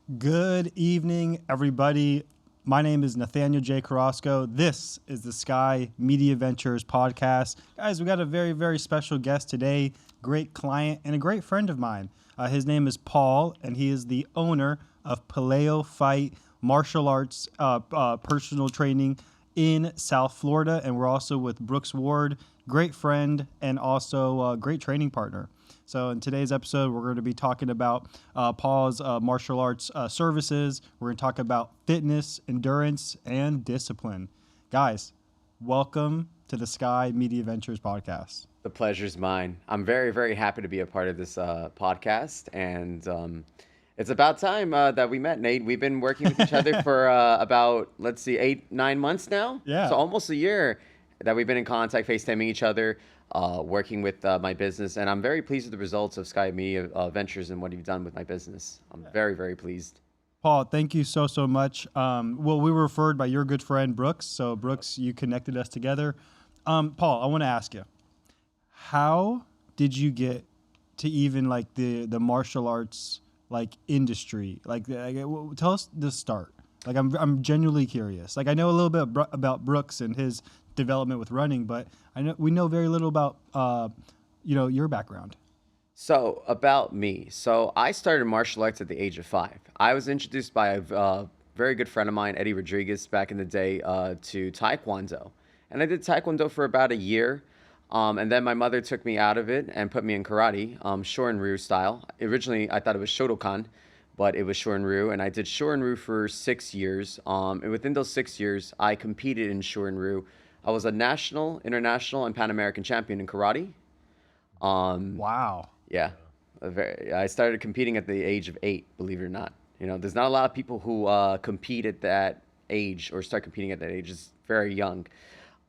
Good evening, everybody. My name is Nathaniel J. Carrasco. This is the Sky Media Ventures podcast. Guys, we got a very, very special guest today, great client and a great friend of mine. His name is Paul, and he is the owner of Paleo Fight Martial Arts personal training in South Florida. And we're also with Brooks Ward, great friend and also a great training partner. So in today's episode, we're going to be talking about Paul's martial arts services. We're going to talk about fitness, endurance, and discipline. Guys, welcome to the Sky Media Ventures podcast. The pleasure's mine. I'm very, very happy to be a part of this podcast. And it's about time that we met, Nate. We've been working with each other for about, 8-9 months now. Yeah. So almost a year that we've been in contact, FaceTiming each other. Working with my business, and I'm very pleased with the results of Sky Media Ventures and what you've done with my business. I'm very, very pleased. Paul, thank you so much. Well, we were referred by your good friend, Brooks. So, Brooks, you connected us together. Paul, I want to ask you, how did you get to even like the martial arts industry? Tell us the start. I'm genuinely curious. I know a little bit about Brooks and his development with running, but we know very little about your background. So about me. So I started martial arts at the age of 5. I was introduced by a very good friend of mine, Eddie Rodriguez, back in the day to taekwondo. And I did taekwondo for about a year. And then my mother took me out of it and put me in karate, Shorin-ryu style. Originally, I thought it was Shotokan, but it was Shorin-ryu. And I did Shorin-ryu for 6 years. And within those 6 years, I competed in Shorin-ryu. I was a national, international, and Pan American champion in karate. Wow. Yeah. I started competing at the age of 8, believe it or not. There's not a lot of people who compete at that age or start competing at that age. It's very young.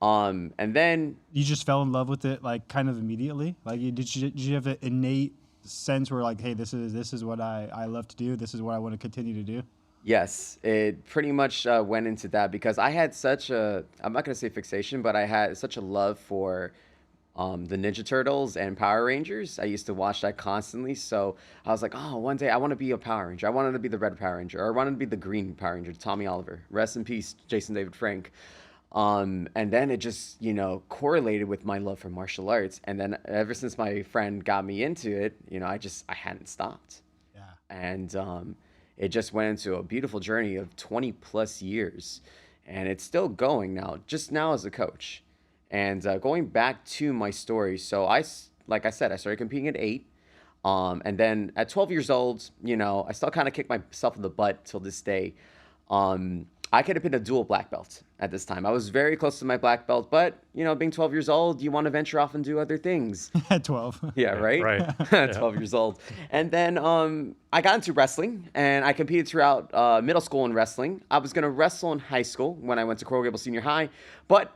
And then you just fell in love with it, kind of immediately. Did you have an innate sense where hey, this is what I love to do. This is what I want to continue to do. Yes, it pretty much went into that because I had I'm not going to say fixation, but I had such a love for the Ninja Turtles and Power Rangers. I used to watch that constantly. So I was like, oh, one day I want to be a Power Ranger. I wanted to be the red Power Ranger, or I wanted to be the green Power Ranger, Tommy Oliver. Rest in peace, Jason David Frank. And then it just, correlated with my love for martial arts. And then ever since my friend got me into it, I hadn't stopped. Yeah. And it just went into a beautiful journey of 20 plus years. And it's still going now, just now as a coach. And going back to my story, so like I said, I started competing at 8. And then at 12 years old, I still kind of kick myself in the butt till this day. I could have been a dual black belt at this time. I was very close to my black belt, but, being 12 years old, you want to venture off and do other things. At 12. Yeah, right? Right. 12 years old. And then I got into wrestling, and I competed throughout middle school in wrestling. I was going to wrestle in high school when I went to Coral Gables Senior High, but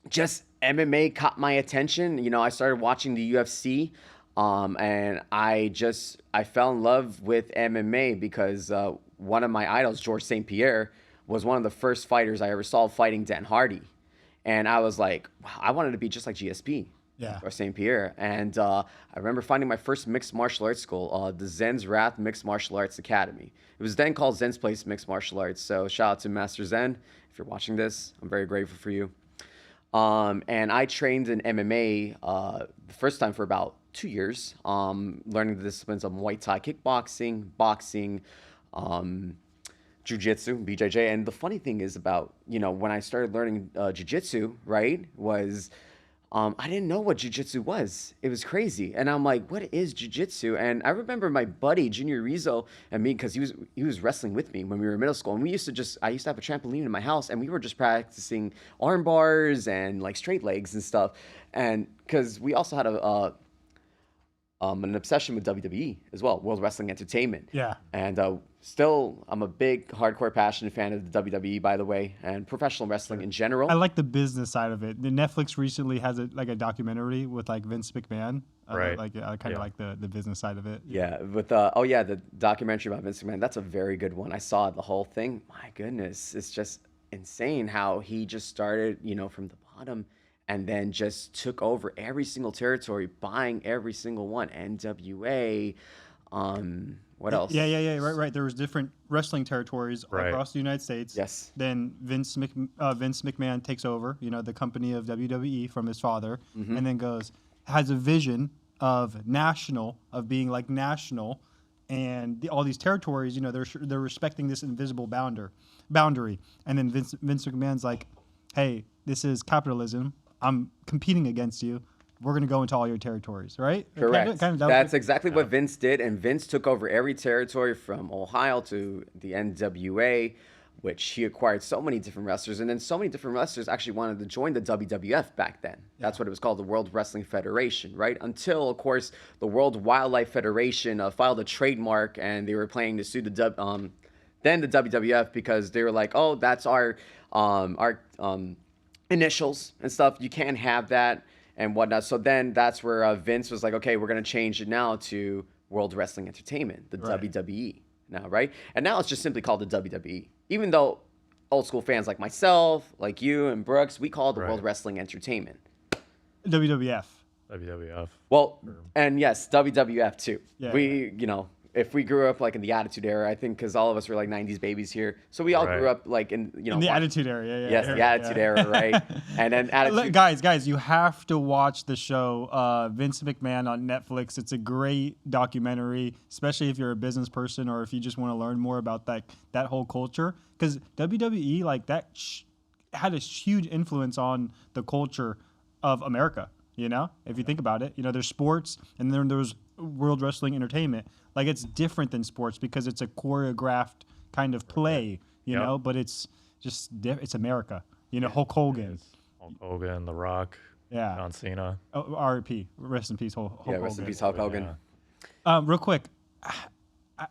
just MMA caught my attention. I started watching the UFC, and I fell in love with MMA because one of my idols, Georges St. Pierre, was one of the first fighters I ever saw fighting Dan Hardy. And I was like, wow, I wanted to be just like GSP or St. Pierre. And I remember finding my first mixed martial arts school, the Zen's Wrath Mixed Martial Arts Academy. It was then called Zen's Place Mixed Martial Arts. So shout out to Master Zen. If you're watching this, I'm very grateful for you. And I trained in MMA the first time for about 2 years, learning the disciplines of Muay Thai, kickboxing, boxing, jiu-jitsu, BJJ. And the funny thing is about, when I started learning jiu-jitsu, right, was I didn't know what jiu-jitsu was. It was crazy. And I'm like, what is jiu-jitsu? And I remember my buddy, Junior Rizzo, and me, because he was wrestling with me when we were in middle school. And I used to have a trampoline in my house, and we were just practicing arm bars and straight legs and stuff. And because we also had an obsession with WWE as well, World Wrestling Entertainment. Yeah. And still, I'm a big, hardcore, passionate fan of the WWE, by the way, and professional wrestling in general. I like the business side of it. The Netflix recently has a documentary with Vince McMahon. Right. I kind of like the business side of it. Yeah, with the documentary about Vince McMahon. That's a very good one. I saw the whole thing. My goodness, it's just insane how he just started, from the bottom and then just took over every single territory, buying every single one. NWA, What else? Yeah. Right. There was different wrestling territories Right. across the United States. Yes. Then Vince McMahon takes over, the company of WWE from his father, and then has a vision of being like national, and all these territories, they're respecting this invisible boundary. And then Vince McMahon's like, hey, this is capitalism. I'm competing against you. We're going to go into all your territories, right? Correct. Kind of That's exactly what Vince did, and Vince took over every territory from Ohio to the NWA, which he acquired so many different wrestlers, and then so many different wrestlers actually wanted to join the WWF back then. That's what it was called, the World Wrestling Federation, right? Until, of course, the World Wildlife Federation filed a trademark, and they were planning to sue then the WWF, because they were like, oh, that's our initials and stuff. You can't have that and whatnot. So then that's where Vince was like, okay, we're going to change it now to World Wrestling Entertainment, the WWE now, right? And now it's just simply called the WWE. Even though old school fans like myself, like you and Brooks, we call it the World Wrestling Entertainment. WWF. Well, and yes, WWF too. Yeah, If we grew up like in the Attitude Era, I think because all of us were like 90s babies here. So we all grew up like in the Attitude Era, yeah. Yes, the Attitude Era, right? And then Attitude. Guys, you have to watch the show Vince McMahon on Netflix. It's a great documentary, especially if you're a business person or if you just want to learn more about that whole culture. Because WWE, like that, had a huge influence on the culture of America. If you think about it, there's sports and then there's World Wrestling Entertainment. Like, it's different than sports because it's a choreographed kind of play, but it's just it's America. Hulk Hogan. Hulk Hogan, The Rock, John Cena. Oh, R.I.P. Rest in peace, Hulk Hogan. Rest in peace, Hulk Hogan. Real quick,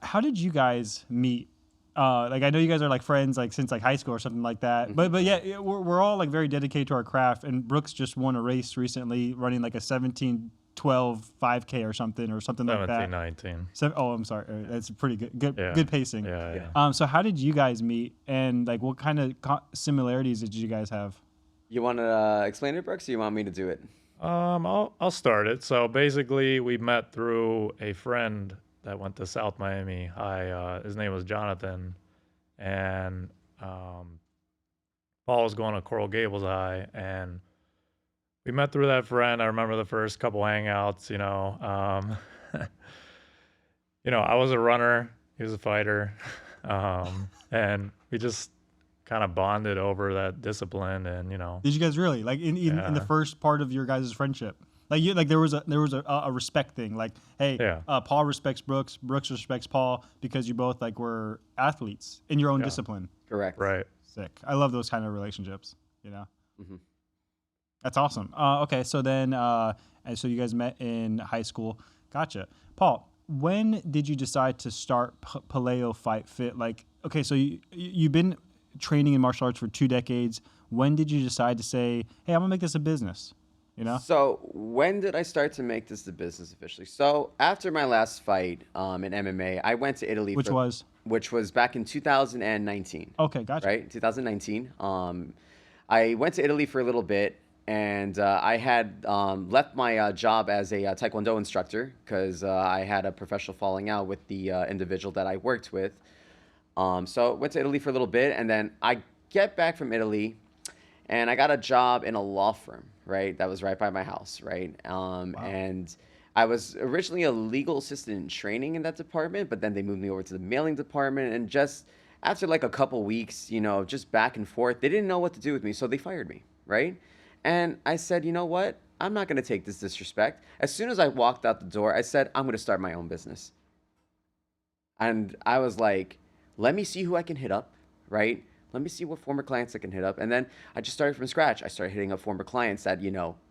how did you guys meet? I know you guys are like friends since high school or something like that. But yeah, we're all like very dedicated to our craft. And Brooks just won a race recently, running like a 17-12 5K or something like that. 19. Oh, I'm sorry. That's pretty good pacing. Yeah. So how did you guys meet, and like what kind of similarities did you guys have? You want to explain it, Brooks, or you want me to do it? I'll start it. So basically, we met through a friend that went to South Miami High. His name was Jonathan, and Paul was going to Coral Gables High, and we met through that friend. I remember the first couple hangouts. I was a runner, he was a fighter, and we just kind of bonded over that discipline. And did you guys really in the first part of your guys' friendship? There was a respect thing. Like, hey, Paul respects Brooks. Brooks respects Paul because you both were athletes in your own discipline. Correct. Right. Sick. I love those kind of relationships. Mm-hmm. That's awesome. Okay, so then, and so you guys met in high school. Gotcha. Paul, when did you decide to start Paleo Fight Fit? Okay, so you've been training in martial arts for 2 decades. When did you decide to say, hey, I'm gonna make this a business? So when did I start to make this the business officially? So after my last fight in MMA, I went to Italy. Which was back in 2019. Okay, gotcha. Right, 2019. I went to Italy for a little bit, and I had left my job as a taekwondo instructor because I had a professional falling out with the individual that I worked with. So went to Italy for a little bit, and then I get back from Italy, and I got a job in a law firm, right? That was right by my house, right? Wow. And I was originally a legal assistant in training in that department, but then they moved me over to the mailing department, and just after a couple weeks, just back and forth, they didn't know what to do with me, so they fired me, right? And I said, you know what? I'm not going to take this disrespect. As soon as I walked out the door, I said, I'm going to start my own business. And I was like, let me see who I can hit up, right? Let me see what former clients I can hit up. And then I just started from scratch. I started hitting up former clients that,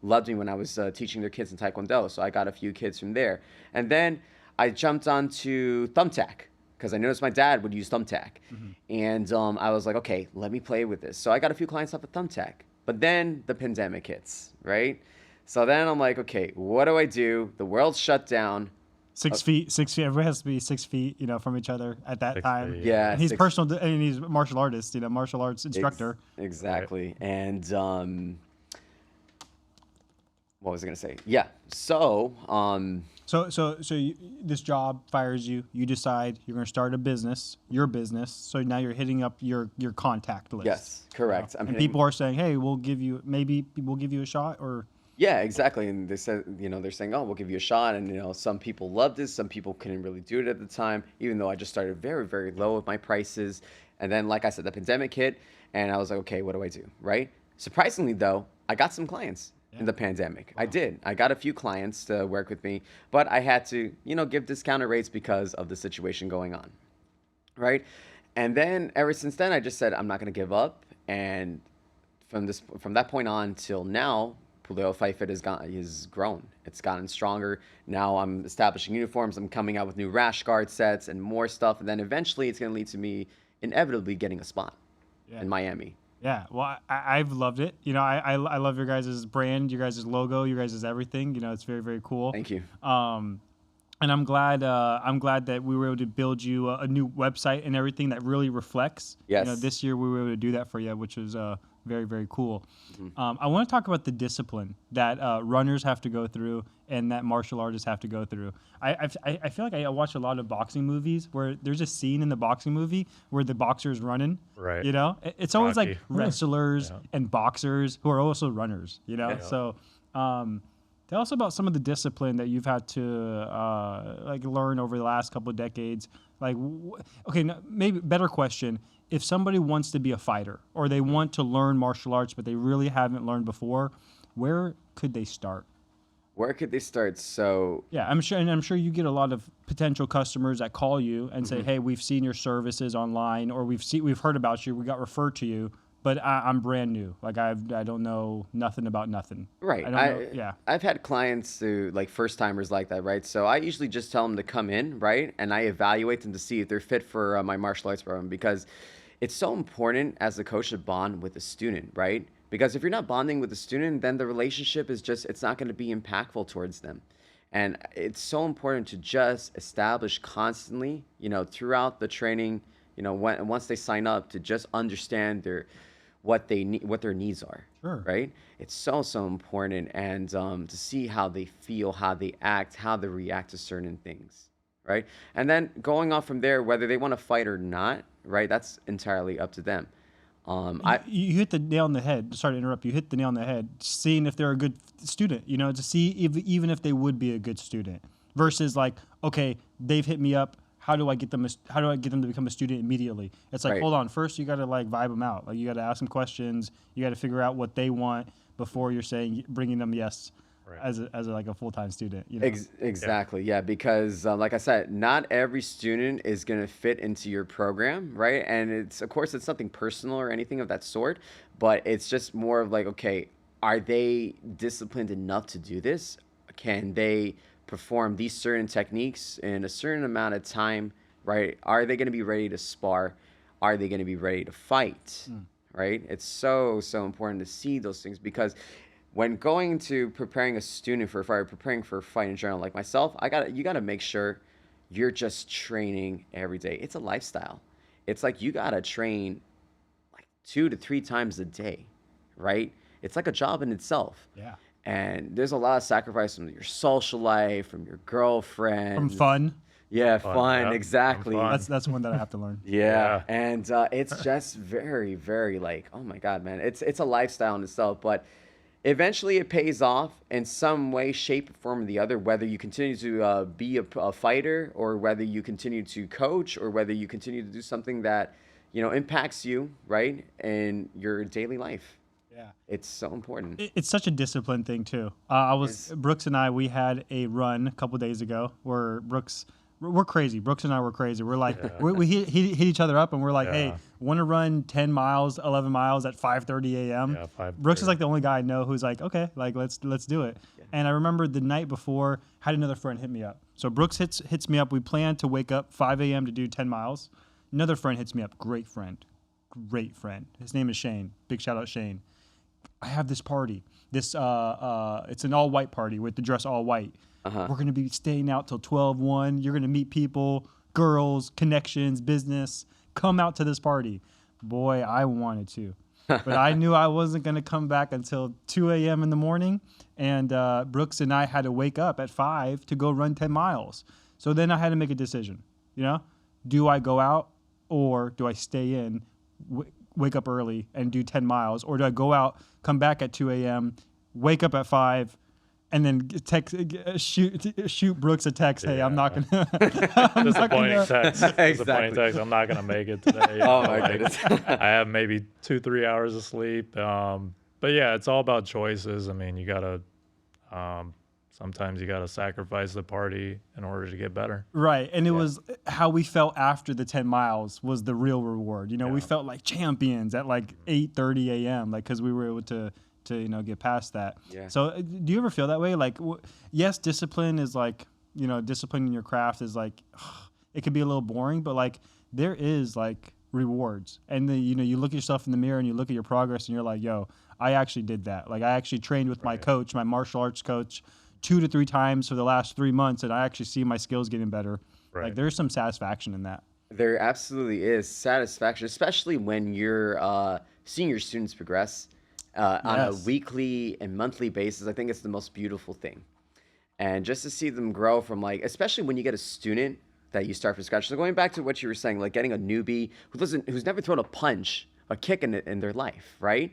loved me when I was teaching their kids in Taekwondo. So I got a few kids from there. And then I jumped onto Thumbtack because I noticed my dad would use Thumbtack. Mm-hmm. And I was like, okay, let me play with this. So I got a few clients off of Thumbtack. But then the pandemic hits, right? So then I'm like, okay, what do I do? The world's shut down. 6 feet. Everybody has to be 6 feet, from each other at that time. Yeah. And he's and he's a martial artist, martial arts instructor. Exactly. Right. And what was I gonna say? Yeah. So, This job fires you. You decide you're going to start a business, your business. So now you're hitting up your contact list. yes, correct. And people are saying, "Hey, we'll give you a shot," or Yeah, exactly. And they said, they're saying, "Oh, we'll give you a shot." And some people loved it, some people couldn't really do it at the time, even though I just started very, very low with my prices. And then, like I said, the pandemic hit, and I was like, "Okay, what do I do?" Right? Surprisingly, though, I got some clients in the pandemic. I did. I got a few clients to work with me, but I had to, give discounted rates because of the situation going on. Right? And then ever since then, I just said I'm not going to give up. And from that point on till now, Puleo Fight Fit has grown. It's gotten stronger. Now I'm establishing uniforms. I'm coming out with new rash guard sets and more stuff. And then eventually it's going to lead to me inevitably getting a spot in Miami. Yeah, well, I've loved it. I love your guys' brand, your guys' logo, your guys' everything. It's very, very cool. Thank you. And I'm glad that we were able to build you a new website and everything that really reflects. Yes. This year we were able to do that for you, which was very, very cool. Mm-hmm. I want to talk about the discipline that runners have to go through and that martial artists have to go through. I feel like I watch a lot of boxing movies where there's a scene in the boxing movie where the boxer's running. Right. It's always Rocky. like wrestlers and boxers who are also runners. Yeah. So. Tell us about some of the discipline that you've had to learn over the last couple of decades. Maybe better question: if somebody wants to be a fighter or they want to learn martial arts but they really haven't learned before, where could they start? Where could they start? So yeah, I'm sure you get a lot of potential customers that call you and say, "Hey, we've seen your services online, or we've heard about you. We got referred to you." But I'm brand new. I don't know nothing about nothing. Right. I've had clients who first timers like that, right? So I usually just tell them to come in, right? And I evaluate them to see if they're fit for my martial arts program, because it's so important as a coach to bond with a student, right? Because if you're not bonding with the student, then the relationship it's not going to be impactful towards them. And it's so important to just establish constantly, throughout the training, once they sign up, to just understand what they need, what their needs are. Sure. Right? It's so important, and to see how they feel, how they act, how they react to certain things, right? And then going off from there, whether they want to fight or not, right? That's entirely up to them. You hit the nail on the head. Sorry to interrupt. You hit the nail on the head. Seeing if they're a good student, to see even if they would be a good student, versus okay, they've hit me up. How do I get them to become a student immediately? It's like, Right. Hold on. First, you got to vibe them out. You got to ask them questions. You got to figure out what they want before you're bringing them yes as a full-time student. Exactly. Yeah. Because like I said, not every student is going to fit into your program, right? And of course, it's nothing personal or anything of that sort, but it's just more of okay, are they disciplined enough to do this? Can they perform these certain techniques in a certain amount of time, right? Are they going to be ready to spar? Are they going to be ready to fight, right? It's so important to see those things, because when going to preparing a student for a fight, or preparing for a fight in general, like myself, you got to make sure you're just training every day. It's a lifestyle. It's you got to train 2 to 3 times a day, right? It's like a job in itself. Yeah. And there's a lot of sacrifice from your social life, from your girlfriend. From fun. Yeah, fun, yeah, exactly. from fun. That's one that I have to learn. Yeah. And it's just very, very oh my God, man. It's a lifestyle in itself, but eventually it pays off in some way, shape, or form or the other, whether you continue to be a fighter, or whether you continue to coach, or whether you continue to do something that, impacts you, right, in your daily life. Yeah. It's so important. It's such a discipline thing too. Brooks and I, we had a run a couple days ago where we're crazy. Brooks and I were crazy. We're we hit each other up and we're like, hey, want to run 10 miles, 11 miles at 5:30 a.m. Yeah, 5:30. Brooks is the only guy I know who's okay, let's do it. Yeah. And I remember the night before, had another friend hit me up. So Brooks hits me up. We planned to wake up 5 a.m. to do 10 miles. Another friend hits me up. Great friend. His name is Shane. Big shout out, Shane. I have this party. It's an all white party with the dress all white. We're going to be staying out till 12:1. You're going to meet people, girls, connections, business. Come out to this party. Boy, I wanted to. but I knew I wasn't going to come back until 2 a.m. in the morning. And Brooks and I had to wake up at 5 to go run 10 miles. So then I had to make a decision, do I go out or do I stay in, wake up early and do 10 miles? Or do I go out, come back at 2 a.m., wake up at 5, and then shoot Brooks a text. Hey, I'm not gonna. Disappointing text. Exactly. Disappointing text. I'm not gonna make it today. Oh my goodness. I have maybe 2-3 hours of sleep. But yeah, it's all about choices. I mean, you gotta. Sometimes you gotta sacrifice the party in order to get better. Right, and it was how we felt after the 10 miles was the real reward. We felt like champions at like 8:30 a.m. Like because we were able to get past that. Yeah. So do you ever feel that way? Like, yes, discipline is like, discipline in your craft is like, it could be a little boring, but like there is like rewards. And then, you look at yourself in the mirror and you look at your progress and you're like, yo, I actually did that. Like I actually trained with my coach, my martial arts coach, 2 to 3 times for the last 3 months. And I actually see my skills getting better. Right. Like there's some satisfaction in that. There absolutely is satisfaction, especially when you're seeing your students progress. On a weekly and monthly basis, I think it's the most beautiful thing. And just to see them grow from like, especially when you get a student that you start from scratch. So going back to what you were saying, like getting a newbie who's never thrown a punch, a kick in their life, right?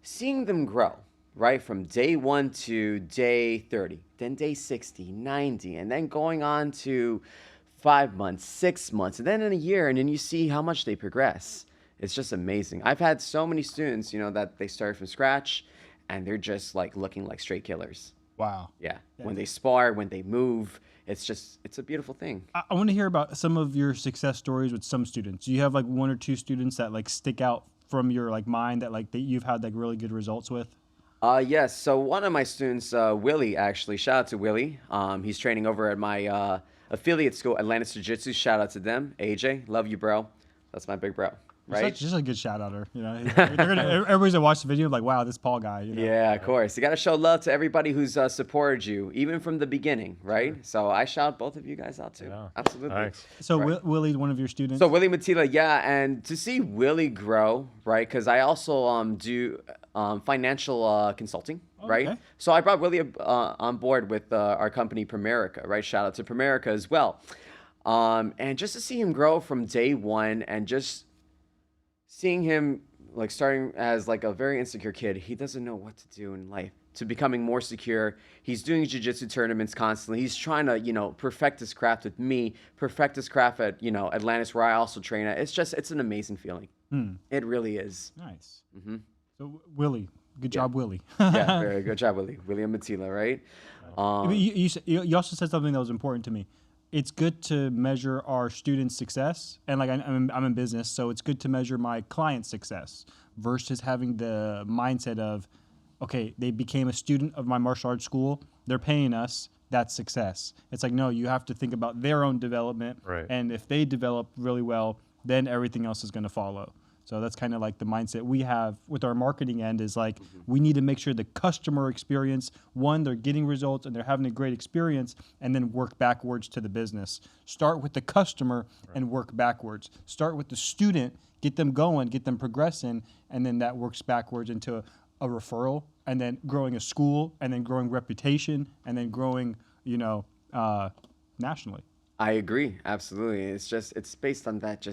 Seeing them grow, right? From day 1 to day 30, then day 60, 90, and then going on to 5 months, 6 months, and then in a year, and then you see how much they progress. It's just amazing. I've had so many students, that they started from scratch and they're just like looking like straight killers. Wow. Yeah. When they spar, when they move, it's a beautiful thing. I want to hear about some of your success stories with some students. Do you have like 1 or 2 students that like stick out from your like mind that like that you've had like really good results with? Yes. So one of my students, Willie, actually, shout out to Willie. He's training over at my affiliate school, Atlantis Jiu-Jitsu. Shout out to them. AJ, love you, bro. That's my big bro. Right? Just a good shout outer. Everybody's gonna watch the video like, wow, this Paul guy. Yeah, of course. You got to show love to everybody who's supported you, even from the beginning, right? Sure. So I shout both of you guys out too. Yeah. Absolutely. Thanks. So Willie, one of your students. So Willie Matila, yeah, and to see Willie grow, right? Because I also do financial consulting, right? Okay. So I brought Willie on board with our company Primerica, right? Shout out to Primerica as well. And just to see him grow from day 1 and just seeing him like starting as like a very insecure kid, he doesn't know what to do in life, to becoming more secure. He's doing jiu-jitsu tournaments constantly. He's trying to, perfect his craft with me, perfect his craft at, Atlantis, where I also train at. It's an amazing feeling. It really is. Nice. Mm-hmm. So Willie, good job, Willie. Yeah, very good job, Willie. William Matila, right? You also said something that was important to me. It's good to measure our students' success, and like I'm in business, so it's good to measure my client's success versus having the mindset of, okay, they became a student of my martial arts school, they're paying us, that's success. It's like, no, you have to think about their own development, right. And if they develop really well, then everything else is going to follow. So that's kind of like the mindset we have with our marketing end is like, we need to make sure the customer experience, one, they're getting results and they're having a great experience, and then work backwards to the business. Start with the customer and work backwards. Start with the student, get them going, get them progressing, and then that works backwards into a referral, and then growing a school, and then growing reputation, and then growing, nationally. I agree, absolutely. It's based on that,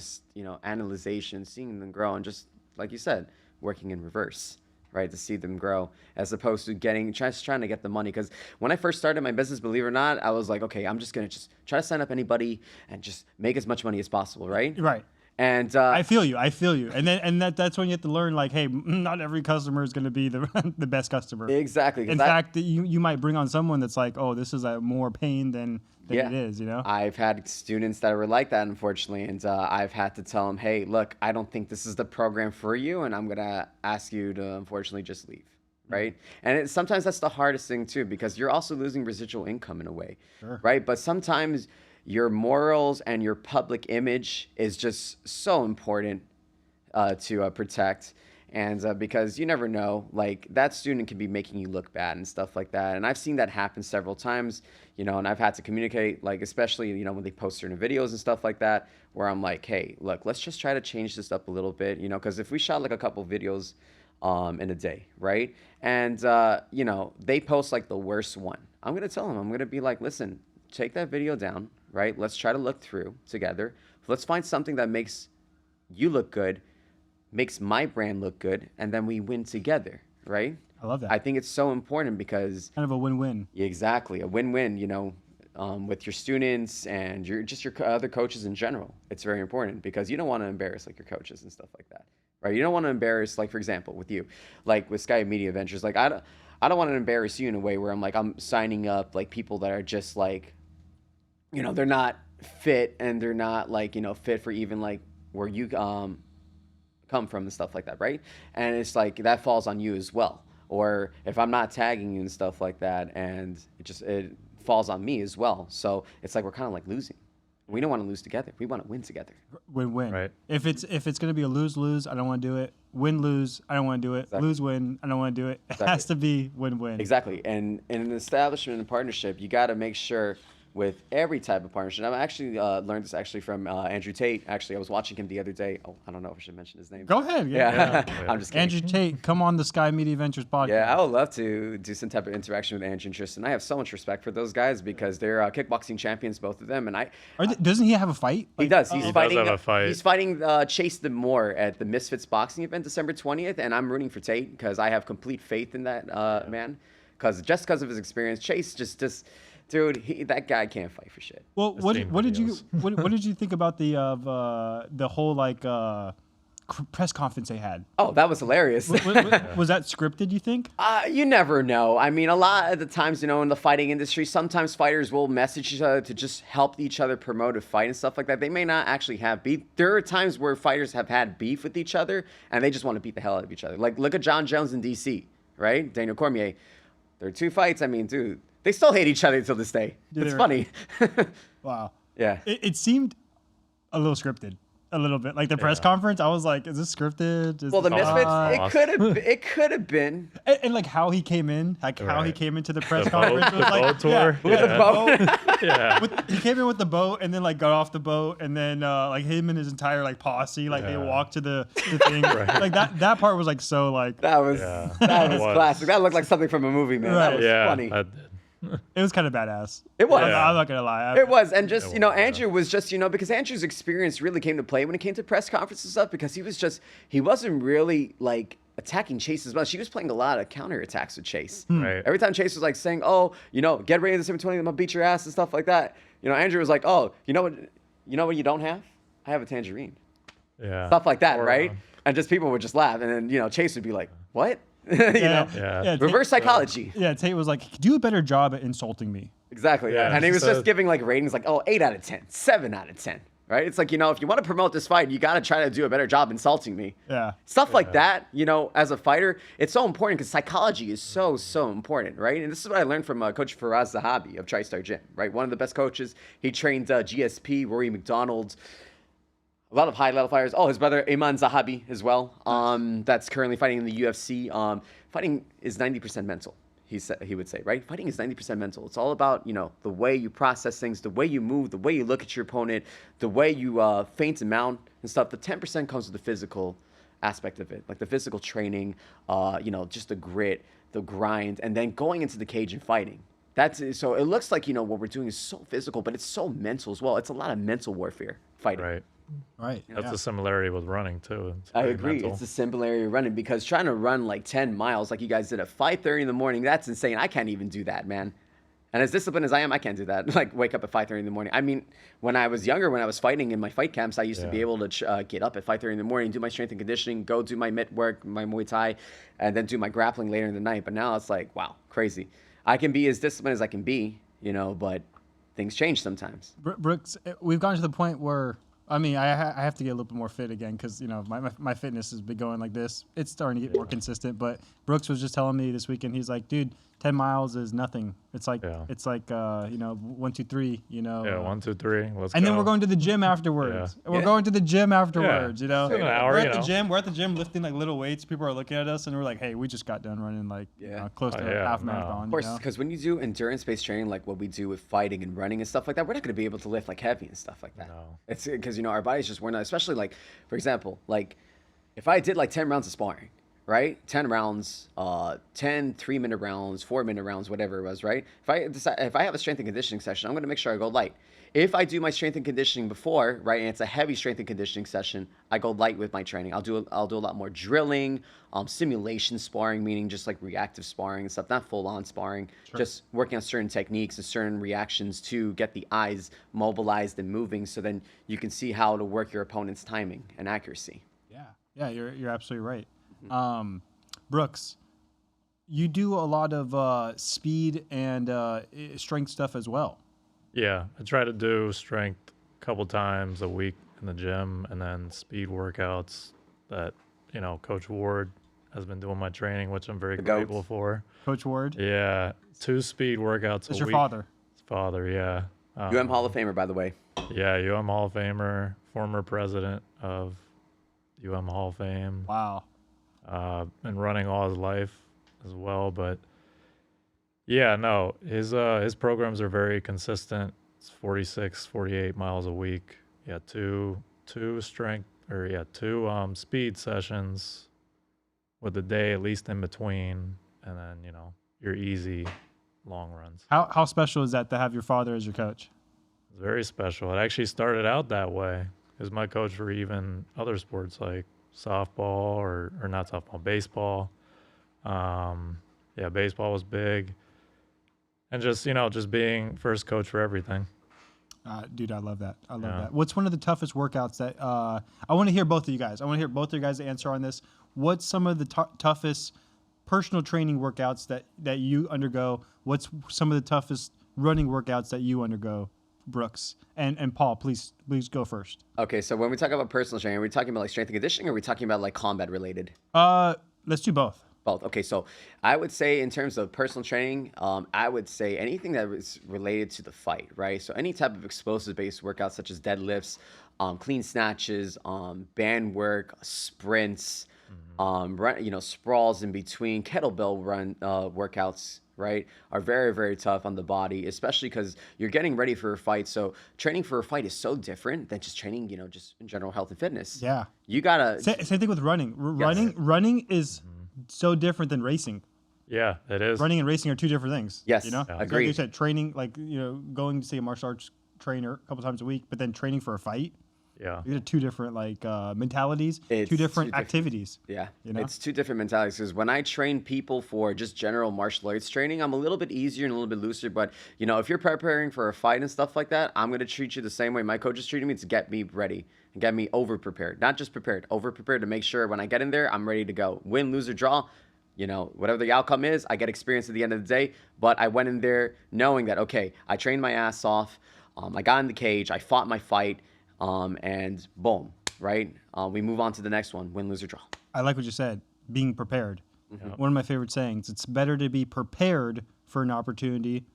analyzation, seeing them grow, and just like you said, working in reverse, right? To see them grow, as opposed to trying to get the money. Because when I first started my business, believe it or not, I was like, okay, I'm just gonna try to sign up anybody and just make as much money as possible, right? Right. And I feel you, and that's when you have to learn, like, hey, not every customer is going to be the the best customer. Exactly. In fact, you might bring on someone that's like, oh, this is more pain than it is, I've had students that were like that, unfortunately, and I've had to tell them, hey, look, I don't think this is the program for you, and I'm gonna ask you to unfortunately just leave. Right. And sometimes that's the hardest thing too, because you're also losing residual income in a way. Sure. Right. But sometimes your morals and your public image is just so important to protect. And because you never know, like that student can be making you look bad and stuff like that. And I've seen that happen several times, you know, and I've had to communicate, like, especially, you know, when they post certain videos and stuff like that, where I'm like, hey, look, let's just try to change this up a little bit, you know, because if we shot like a couple videos in a day, right? And, you know, they post like the worst one. I'm going to tell them, I'm going to be like, listen, take that video down, right? Let's try to look through together. Let's find something that makes you look good, makes my brand look good, and then we win together, right? I love that. I think it's so important because Kind of a win-win. exactly a win-win, you know, with your students and your other coaches in general. It's very important because you don't want to embarrass like your coaches and stuff like that, right? You don't want to embarrass, like, for example, with you, like with Sky Media Ventures, like I don't want to embarrass you in a way where I'm signing up like people that are just like, you know, they're not fit and they're not like, you know, fit for even like where you come from and stuff like that, right? And it's like that falls on you as well. Or if I'm not tagging you and stuff like that, and it falls on me as well. So it's like we're kind of like losing. We don't want to lose together. We want to win together. Win-win. Right. If it's gonna be a lose-lose, I don't want to do it. Win-lose, I don't want to do it. Exactly. Lose-win, I don't want to do it. It Exactly. has to be win-win. Exactly. And in an establishment and partnership, you got to make sure with every type of partnership. I've actually learned this actually from Andrew Tate. Actually, I was watching him the other day. Oh, I don't know if I should mention his name. Go ahead. Yeah, Yeah. I'm just kidding. Andrew Tate, come on the Sky Media Ventures podcast. Yeah, I would love to do some type of interaction with Andrew and Tristan. I have so much respect for those guys because they're kickboxing champions, both of them. And Doesn't he have a fight? he does. He does have a fight. He's fighting Chase the Moore at the Misfits boxing event December 20th, and I'm rooting for Tate because I have complete faith in that man. Because of his experience, Chase just dude, that guy can't fight for shit. Well, I've what seen did you videos. what did you think about the whole like press conference they had? Oh, that was hilarious. Was that scripted? You think? You never know. I mean, a lot of the times, you know, in the fighting industry, sometimes fighters will message each other to just help each other promote a fight and stuff like that. They may not actually have beef. There are times where fighters have had beef with each other, and they just want to beat the hell out of each other. Like, look at John Jones in D.C., right? Daniel Cormier. There are two fights. I mean, dude, they still hate each other till this day. Do It's they funny. Wow. Yeah. It seemed a little scripted, a little bit. Like the press conference, I was like, is this scripted? Well, the Misfits, Misfits, it could have been. And like how he came in, like how he Right. came into the press The conference. boat, It was the like, boat tour. With the boat. Yeah. He came in with the boat and then like got off the boat and then like him and his entire like posse like they Yeah. walked to the thing. Like that part was like so like That was Yeah. that was It was. classic. That looked like something from a movie, man. Right. That was Yeah. funny. That did. it was kind of badass. It was. Yeah. I'm not gonna lie. It was, and just, It you know, was, yeah. Andrew was just, you know, because Andrew's experience really came to play when it came to press conferences and stuff, because he wasn't really like attacking Chase as much. He was playing a lot of counterattacks with Chase. Right. Every time Chase was like saying, oh, you know, get ready to 720, I'm gonna beat your ass and stuff like that. You know, Andrew was like, oh, you know what you don't have? I have a tangerine. Yeah. Stuff like that, Or, right? And just people would just laugh, and then, you know, Chase would be like, what? you know? Yeah. Reverse psychology. Yeah, Tate was like, do a better job at insulting me. Exactly. Yeah, And he was so- just giving like ratings like, oh, 8 out of 10, 7 out of 10. Right? It's like, you know, if you want to promote this fight, you got to try to do a better job insulting me. Yeah. Stuff like that, you know, as a fighter, it's so important because psychology is so, so important, right? And this is what I learned from Coach Faraz Zahabi of TriStar Gym, right? One of the best coaches. He trained GSP, Rory McDonald, a lot of high-level fighters. Oh, his brother, Iman Zahabi, as well, that's currently fighting in the UFC. Fighting is 90% mental. He would say, right? Fighting is 90% mental. It's all about, you know, the way you process things, the way you move, the way you look at your opponent, the way you feint and mount and stuff. The 10% comes with the physical aspect of it, like the physical training, you know, just the grit, the grind, and then going into the cage and fighting. So it looks like, you know, what we're doing is so physical, but it's so mental as well. It's a lot of mental warfare fighting. Right. Right. That's yeah. a similarity with running too. It's I very agree. mental. It's a similarity of running, because trying to run like 10 miles like you guys did at 5:30 in the morning, that's insane. I can't even do that, man. And as disciplined as I am, I can't do that. Like wake up at 5:30 in the morning. I mean, when I was younger, when I was fighting in my fight camps, I used to be able to get up at 5:30 in the morning, do my strength and conditioning, go do my mitt work, my Muay Thai, and then do my grappling later in the night. But now it's like, wow, crazy. I can be as disciplined as I can be, you know, but things change sometimes. Brooks, we've gotten to the point where, I mean, I have to get a little bit more fit again because, you know, my fitness has been going like this. It's starting to get more consistent. But Brooks was just telling me this weekend, he's like, dude, 10 miles is nothing. It's like Yeah. it's like 1, 2, 3. Yeah, 1, 2, 3. Let's And go. then we're going to the gym afterwards. Yeah. We're going to the gym afterwards. Yeah. You know, An hour, we're you at the know. gym. We're at the gym lifting like little weights. People are looking at us, and we're like, "Hey, we just got done running close to a half marathon." Of course, because when you do endurance-based training, like what we do with fighting and running and stuff like that, we're not going to be able to lift like heavy and stuff like that. No. It's because our bodies just weren't, especially like, for example, like if I did like 10 rounds of sparring, right? 10 rounds, 10 3-minute rounds, 4-minute rounds, whatever it was, right? If I have a strength and conditioning session, I'm going to make sure I go light. If I do my strength and conditioning before, right, and it's a heavy strength and conditioning session, I go light with my training. I'll do a lot more drilling, simulation sparring, meaning just like reactive sparring and stuff, not full on sparring, just working on certain techniques and certain reactions to get the eyes mobilized and moving, so then you can see how to work your opponent's timing and accuracy. Yeah, you're absolutely right. Brooks, you do a lot of speed and strength stuff as well. Yeah, I try to do strength a couple times a week in the gym, and then speed workouts that, Coach Ward has been doing my training, which I'm very grateful for. Coach Ward? Yeah, 2 speed workouts a That's week. your father? His father, yeah. Hall of Famer, by the way. Yeah, Hall of Famer, former president of Hall of Fame. Wow. Been running all his life as well, but yeah, no, his programs are very consistent. It's 46, 48 miles a week. Yeah, two speed sessions with a day at least in between, and then your easy long runs. How special is that to have your father as your coach? It's very special. It actually started out that way. He was my coach for even other sports like softball or not softball, baseball. Baseball was big. And just being first coach for everything. Dude, I love that. I love that. What's one of the toughest workouts that I want to hear both of you guys. I want to hear both of you guys' answer on this. What's some of the toughest personal training workouts that you undergo? What's some of the toughest running workouts that you undergo, Brooks? And Paul, please go first. Okay, so when we talk about personal training, are we talking about like strength and conditioning, or are we talking about like combat related? Let's do both. Both. Okay, so I would say in terms of personal training, I would say anything that is related to the fight, right? So any type of explosive-based workouts such as deadlifts, clean snatches, band work, sprints, sprawls in between, kettlebell run workouts, right, are very, very tough on the body, especially because you're getting ready for a fight. So training for a fight is so different than just training, just in general health and fitness. Yeah. You gotta... Same thing with running. Running is so different than racing. Yeah, it is. Running and racing are two different things. Yes, Yeah. Like agreed. you said, training, going to see a martial arts trainer a couple times a week, but then training for a fight. Yeah. These are two different mentalities, It's two different two different- activities. Yeah, You know? it's two different mentalities. Because when I train people for just general martial arts training, I'm a little bit easier and a little bit looser. But if you're preparing for a fight and stuff like that, I'm gonna treat you the same way my coach is treating me, to get me ready and get me over prepared. Not just prepared, over prepared, to make sure when I get in there, I'm ready to go. Win, lose, or draw. Whatever the outcome is, I get experience at the end of the day. But I went in there knowing that, okay, I trained my ass off. I got in the cage. I fought my fight. And boom, right? We move on to the next one, win, lose, or draw. I like what you said, being prepared. Mm-hmm. One of my favorite sayings, it's better to be prepared for an opportunity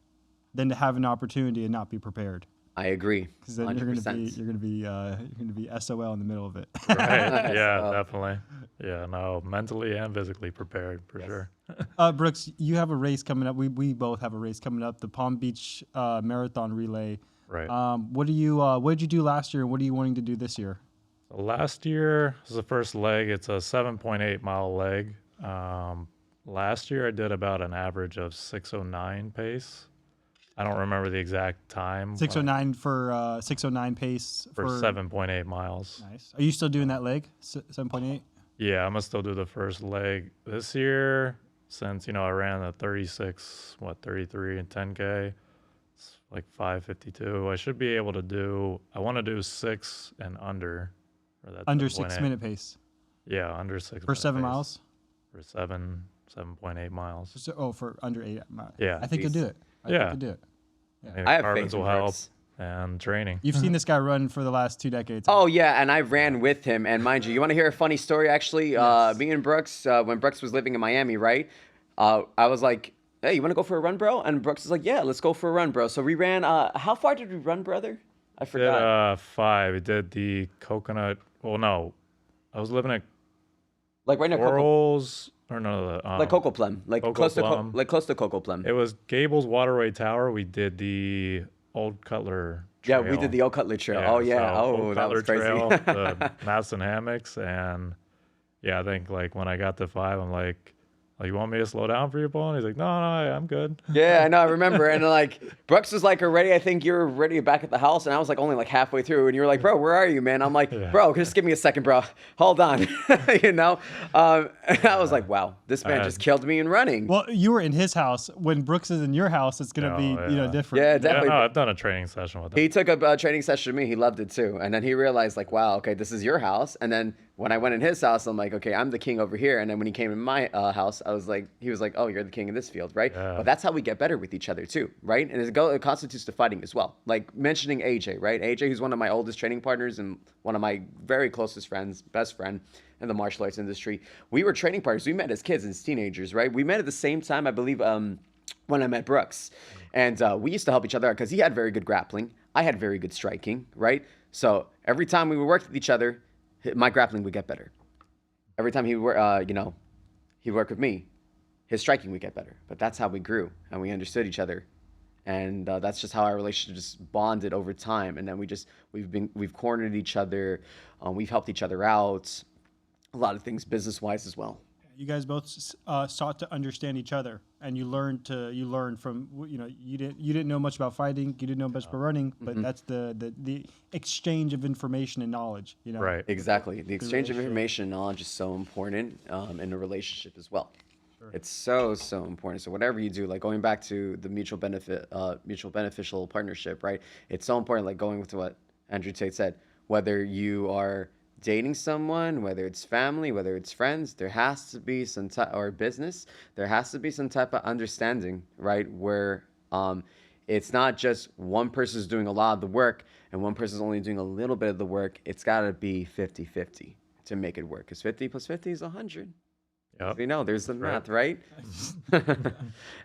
than to have an opportunity and not be prepared. I agree. Because then 100%. you're gonna be SOL in the middle of it. Right. Yeah, definitely. Yeah, no, mentally and physically prepared for sure. Brooks, you have a race coming up. We both have a race coming up, the Palm Beach Marathon Relay. Right. What did you do last year, and what are you wanting to do this year? So last year was the first leg. It's a 7.8 mile leg. Last year I did about an average of 6:09 pace. I don't remember the exact time. 6:09 for 6:09 pace for 7.8 miles. Nice. Are you still doing that leg? 7.8. Yeah, I'm gonna still do the first leg this year, since I ran the 33 and 10K. It's like 5:52. I should be able to do. I want to do 6 and under. Or that Under 7.8. 6 minute pace. Yeah, under 6 For 7 pace. miles. For 7.8 miles. For under 8 miles. Yeah. I think you'll do it. I think you'll do it. I mean, I have carbons faith in will help, Brooks. and training. You've seen this guy run for the last 2 decades. Oh, yeah, and I ran with him. And mind you want to hear a funny story, actually? Yes. Me and Brooks, when Brooks was living in Miami, right? I was like, hey, you want to go for a run, bro? And Brooks is like, yeah, let's go for a run, bro. So we ran. How far did we run, brother? I Did forgot. 5. We did the coconut. Well, no, I was living at Like right near Coco, Corals or no, like Coco Plum, like Coco close to Plum. like close to Coco Plum. It was Gable's Waterway Tower. We did the Old Cutler Yeah, Trail. we did the Old Cutler Trail. Yeah, Oh yeah. so Oh, Old that was Cutler crazy. Trail, the mats and hammocks, and yeah, I think like when I got to 5, I'm like, "Oh, you want me to slow down for you, Paul?" And he's like, "No, I'm good." Yeah, I know. I remember. And like Brooks was like already. I think you were already back at the house, and I was like only like halfway through. And you were like, "Bro, where are you, man?" I'm like, Yeah. "Bro, just give me a second, bro. Hold on." You know. And I was like, "Wow, this man just killed me in running." Well, you were in his house. When Brooks is in your house, it's gonna Oh, be yeah. different. Yeah, Yeah, definitely. no, I've done a training session with him. He took a training session with me. He loved it too. And then he realized, like, wow, okay, this is your house. And then when I went in his house, I'm like, okay, I'm the king over here. And then when he came in my house, he was like, oh, you're the king of this field, right? Yeah. But that's how we get better with each other too, right? And it constitutes to fighting as well. Like mentioning AJ, right? AJ, who's one of my oldest training partners and one of my very closest friends, best friend in the martial arts industry. We were training partners. We met as kids and as teenagers, right? We met at the same time, I believe, when I met Brooks. And we used to help each other out because he had very good grappling. I had very good striking, right? So every time we would work with each other, my grappling would get better. Every time he worked with me, his striking would get better. But that's how we grew and we understood each other. And that's just how our relationship just bonded over time. And then we've cornered each other. We've helped each other out. A lot of things business-wise as well. You guys both sought to understand each other, and you learned from you didn't know much about fighting, you didn't know much about running, but that's the exchange of information and knowledge. Right. Exactly. The exchange of relationship. information and knowledge is so important in a relationship as well. It's so important. So whatever you do, like going back to the mutual beneficial partnership, right? It's so important. Like going with what Andrew Tate said, whether you are dating someone, whether it's family, whether it's friends, there has to be some type, or business, there has to be some type of understanding, right? Where it's not just one person's doing a lot of the work and one person's only doing a little bit of the work. It's got to be 50-50 to make it work. Because 50 plus 50 is 100. Yep. You know, there's the math, right?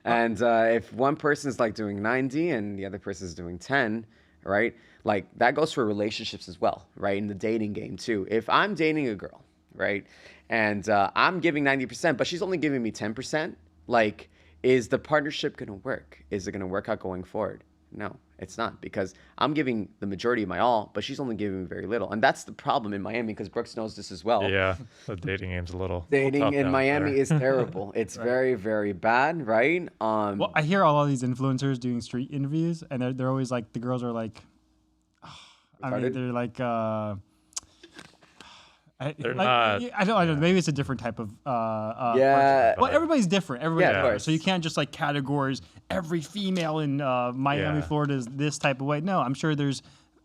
And if one person's like doing 90 and the other person's doing 10, right? Like that goes for relationships as well, right? In the dating game too. If I'm dating a girl, right, and I'm giving 90%, but she's only giving me 10%, like, is the partnership gonna work? Is it gonna work out going forward? No, it's not, because I'm giving the majority of my all, but she's only giving me very little. And that's the problem in Miami, because Brooks knows this as well. Yeah, the dating game's a little Dating tough in down Miami there. is terrible. It's very, very bad, right? Well, I hear all these influencers doing street interviews, and they're always like, the girls are like, Retarded? they're like, They're like, not- I don't know. Maybe it's a different type of. Yeah. Well, everybody's different. Everybody's Yeah, of different. course. So you can't just like categorize every female in Miami, Yeah. Florida is this type of way. No, I'm sure there's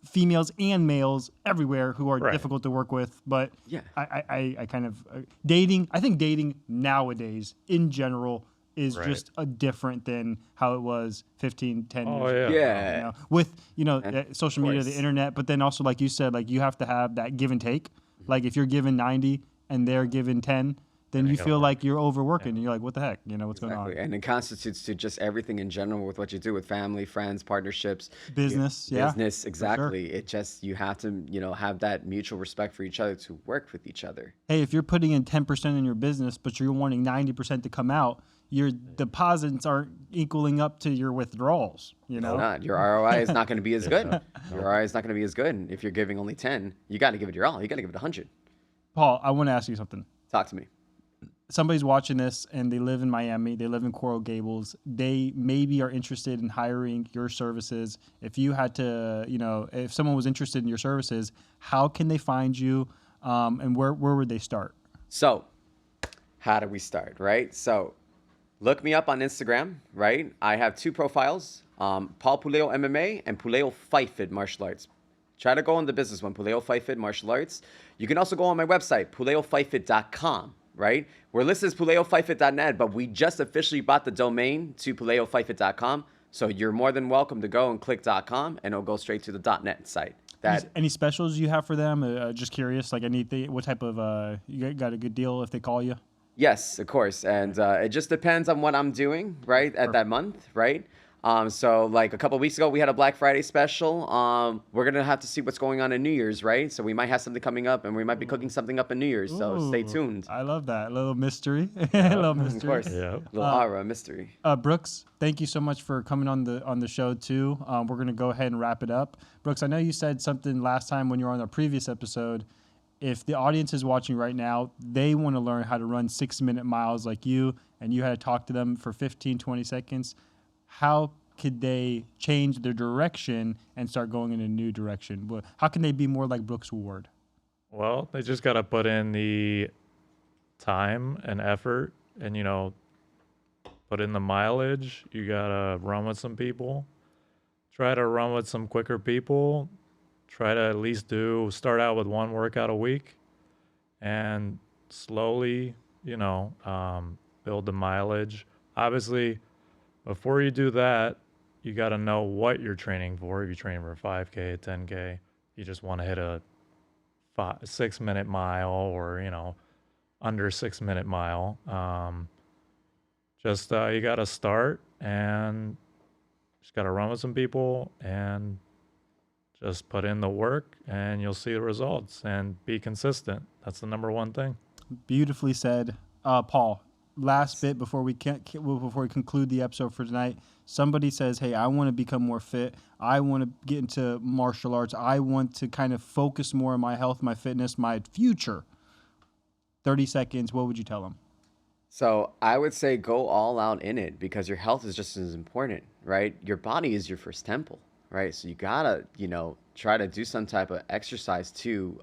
females and males everywhere who are Right. difficult to work with. But Yeah. I kind of dating. I think dating nowadays in general is Right. just a different than how it was 15, 10 Oh, years ago. yeah. Yeah. You know, with And social media, course. the internet, but then also like you said, like you have to have that give and take. Like if you're given 90 and they're given 10, then you ain't gonna feel work. like you're overworking and you're like, what the heck? What's Exactly. going on? And it constitutes to just everything in general with what you do with family, friends, partnerships, Business, yeah, business. sure. Exactly. It just, you have to, have that mutual respect for each other to work with each other. Hey, if you're putting in 10% in your business, but you're wanting 90% to come out, your deposits aren't equaling up to your withdrawals, It's not. Your ROI is not going to be as good. Your ROI is not going to be as good. If you're giving only 10, you got to give it your all. You got to give it 100. Paul, I want to ask you something. Talk to me. Somebody's watching this and they live in Miami, they live in Coral Gables, they maybe are interested in hiring your services. If you had to, if someone was interested in your services, how can they find you and where would they start? So, how do we start, right? So, look me up on Instagram, right? I have two profiles, Paul Puleo MMA and Puleo Fight Fit Martial Arts. Try to go on the business one, Puleo Fight Fit Martial Arts. You can also go on my website, puleofightfit.com, right? We're listed as puleofightfit.net, but we just officially bought the domain to puleofightfit.com. So you're more than welcome to go and click .com, and it'll go straight to the .net site. Any specials you have for them? Just curious, like anything, what type of, you got a good deal if they call you? Yes, of course. And it just depends on what I'm doing, right, at that month, right? So like a couple of weeks ago, we had a Black Friday special. We're gonna have to see what's going on in New Year's, right? So we might have something coming up, and we might be cooking something up in New Year's. So stay Ooh, tuned. I love that. A little mystery. A little Of mystery. course, Yeah. little aura mystery. Brooks, thank you so much for coming on the show too. We're gonna go ahead and wrap it up. Brooks, I know you said something last time when you were on our previous episode. If the audience is watching right now, they want to learn how to run 6-minute miles like you, and you had to talk to them for 15, 20 seconds. How could they change their direction and start going in a new direction? How can they be more like Brooks Ward? Well, they just got to put in the time and effort and, put in the mileage. You got to run with some people. Try to run with some quicker people. Try to at least start out with one workout a week and slowly, build the mileage. Obviously, before you do that, you got to know what you're training for. If you're training for a 5K, 10K, you just want to hit a 6-minute mile or, under 6-minute mile. You got to start and just got to run with some people and just put in the work and you'll see the results and be consistent. That's the number one thing. Beautifully said. Paul, last bit before we conclude the episode for tonight. Somebody says, hey, I want to become more fit. I want to get into martial arts. I want to kind of focus more on my health, my fitness, my future. 30 seconds. What would you tell them? So I would say go all out in it because your health is just as important, right? Your body is your first temple, right? So you gotta, try to do some type of exercise to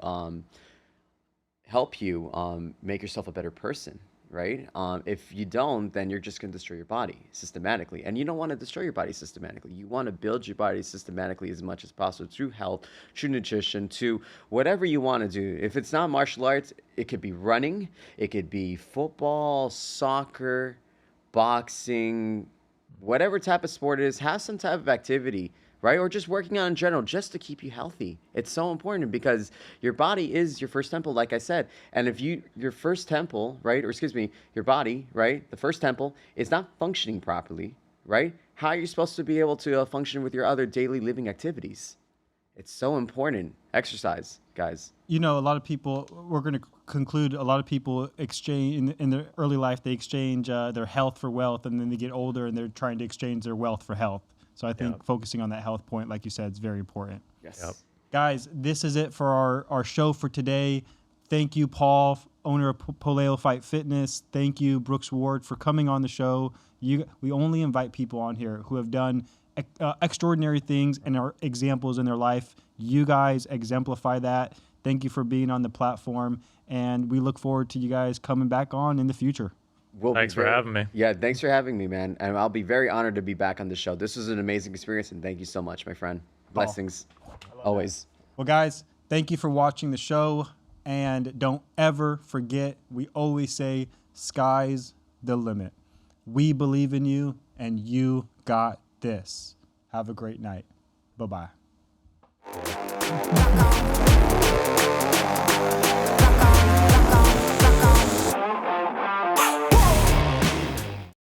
help you make yourself a better person, right? If you don't, then you're just gonna destroy your body systematically, and you don't want to destroy your body systematically. You want to build your body systematically as much as possible through health, through nutrition, to whatever you want to do. If it's not martial arts, it could be running, it could be football, soccer, boxing, whatever type of sport it is. Have some type of activity, right? Or just working out in general just to keep you healthy. It's so important because your body is your first temple, like I said. And if your first temple, right, or excuse me, your body, right, the first temple is not functioning properly, right? How are you supposed to be able to function with your other daily living activities? It's so important. Exercise, guys. A lot of people, we're going to conclude, a lot of people exchange, in their early life, they exchange their health for wealth, and then they get older and they're trying to exchange their wealth for health. So I think focusing on that health point, like you said, is very important. Yes. Yep. Guys, this is it for our show for today. Thank you, Paul, owner of Puleo Fight Fitness. Thank you, Brooks Ward, for coming on the show. We only invite people on here who have done extraordinary things and are examples in their life. You guys exemplify that. Thank you for being on the platform, and we look forward to you guys coming back on in the future. Thanks for having me. Yeah, thanks for having me, man. And I'll be very honored to be back on the show. This was an amazing experience, and thank you so much, my friend. Blessings, always. Well, guys, thank you for watching the show, and don't ever forget, we always say, sky's the limit. We believe in you, and you got this. Have a great night. Bye-bye.